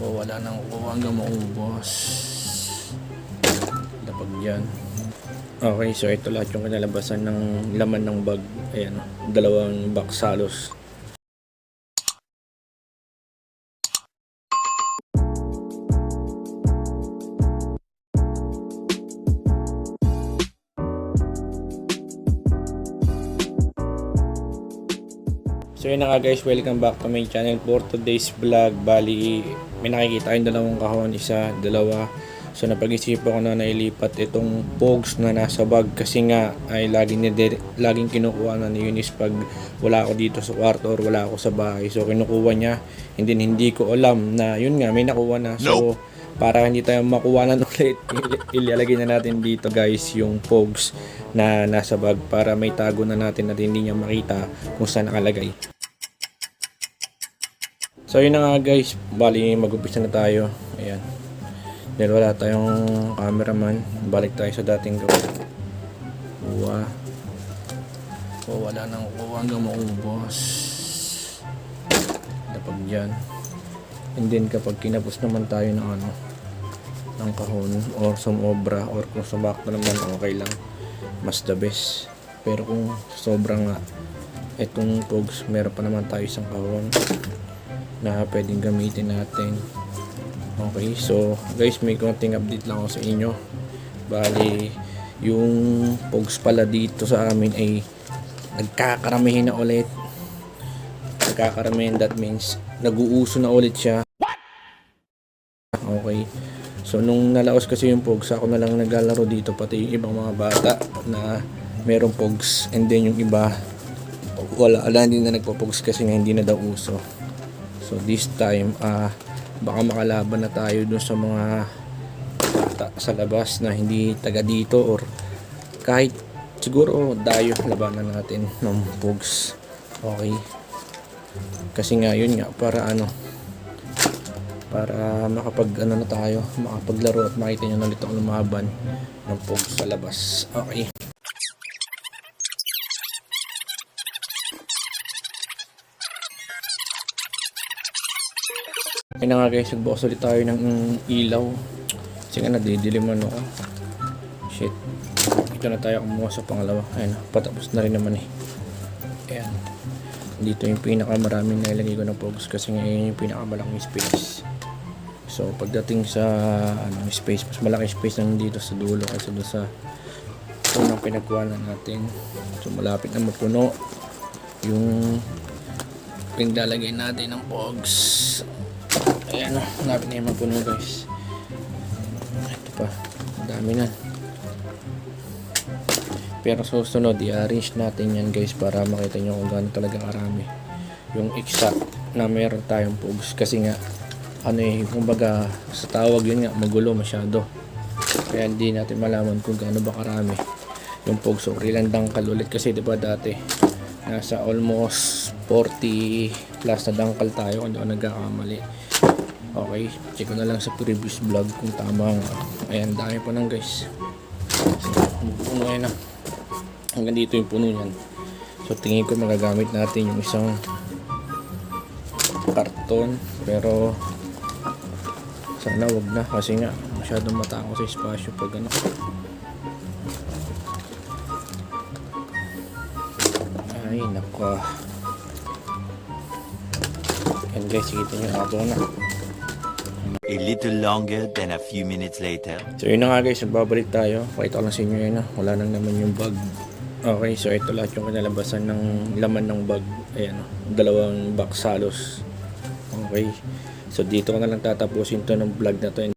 So wala nang kukuha hanggang maubos. Lapag yan. Okay, so ito lahat yung kinalabasan ng laman ng bag. Ayan, 2 box halos. So yun na nga guys, welcome back to my channel for today's vlog. Bali, may nakikita kayong 2 kahon, isa, 2. So napag-isipan ko na nailipat itong pogs na nasa bag kasi nga ay laging kinukuha na ni Eunice pag wala ako dito sa kwarto or wala ako sa bahay. So kinukuha niya, hindi ko alam na yun nga, may nakuha na. So para hindi tayo makuha na ulit, ilalagay na natin dito guys yung pogs na nasa bag para may tago na natin at hindi niya makita kung saan nakalagay. So yun na nga guys, bali mag-umpisa na tayo. Ayan, dahil wala tayong cameraman, balik tayo sa dating gawin. Wala nang kukuha hanggang maubos. Dapat dyan. And then kapag kinapos naman tayo ng kahon or sumobra or kung sumakto naman, okay lang, mas the best. Pero kung sobra nga itong pogs, meron pa naman tayo isang kahon na pwedeng gamitin natin. Okay, so guys, may konting update lang ako sa inyo. Bali, yung pogs pala dito sa amin ay nagkakaramihin na ulit. Nagkakaramihin, that means nag-uuso na ulit siya. Okay, so nung nalaos kasi yung pogs, ako na lang naglalaro dito, pati yung ibang mga bata na merong pogs, and then yung iba wala din na nagpo-pogs kasi nga hindi na daw uso. So this time baka makalaban na tayo dun sa mga bata sa labas na hindi taga dito, or kahit siguro dayo labanan natin ng pogs. Okay, kasi nga yun nga, para makapag na tayo, makapaglaro at makita nyo na ulit ako lumaban ng pogs sa labas. Okay, ayun na nga guys, nagbukas ulit tayo ng ilaw kasi nga nadidiliman ako. Shit, ito na tayo kumuha sa pangalawa. Ayun, patapos na rin naman eh. Ayan, dito yung pinakamaraming nailagay ko ng pogs kasi nga yun yung pinakamalaking space. So pagdating sa space, mas malaki space na dito sa dulo kaysa doon sa unang pinagkuhanan natin. So malapit na mapuno yung pinaglalagay natin ng pogs. Ayan, malapit na yung mapuno guys. Ito pa, ang dami na. Pero susunod, i-arrange natin yan guys para makita nyo kung gaano talagang karami yung exact na meron tayong pogs. Kasi nga kumbaga sa tawag yun nga, magulo masyado, kaya hindi natin malaman kung gaano ba karami yung pogs. So ilang dangkal ulit kasi diba dati nasa almost 40 plus na dangkal tayo kung hindi ako nagkakamali. Okay, check ko na lang sa previous vlog kung tama nga. Ayan, dami pa nang guys. Puno na. Hanggang dito yung puno yan. So tingin ko magagamit natin yung isang karton, pero sana wag na kasi nga masyadong matako sa espasyo pag ay nako. Yan guys, kita nyo ako na. A little longer than a few minutes later. So yun na nga guys, nagbabalik tayo. Pakita ko lang sa inyo yun, wala nang naman yung bag. Okay, so ito lahat yung kinalabasan ng laman ng bag. Ayan, 2 box halos. Okay, so dito ko na lang tatapusin to ng vlog na to.